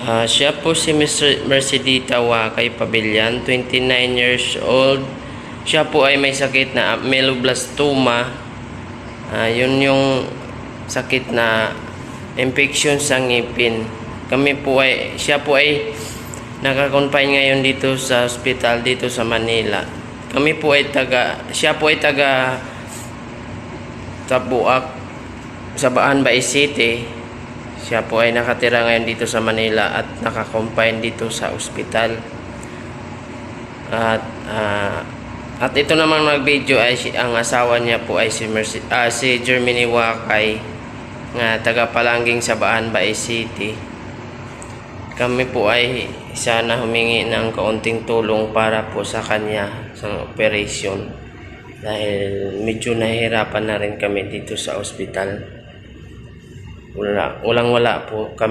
Siya po si Mr. Mercedita Wakay Pabellan, 29 years old. Siya po ay may sakit na ameloblastoma. Yun yung sakit na infection sa ngipin. Siya po ay nakakonfine ngayon dito sa hospital dito sa Manila. Siya po ay taga Tabuak, Sabaan Bay City. Siya po ay nakatira ngayon dito sa Manila at nakakonfine dito sa ospital. At ito namang nag-video ay ang asawa niya po ay si Germany Wakay nga taga Palangging Sabaan Bay City. Kami po ay sana humingi ng kaunting tulong para po sa kanya sa operation dahil medyo nahihirapan na rin kami dito sa ospital. Wala po kami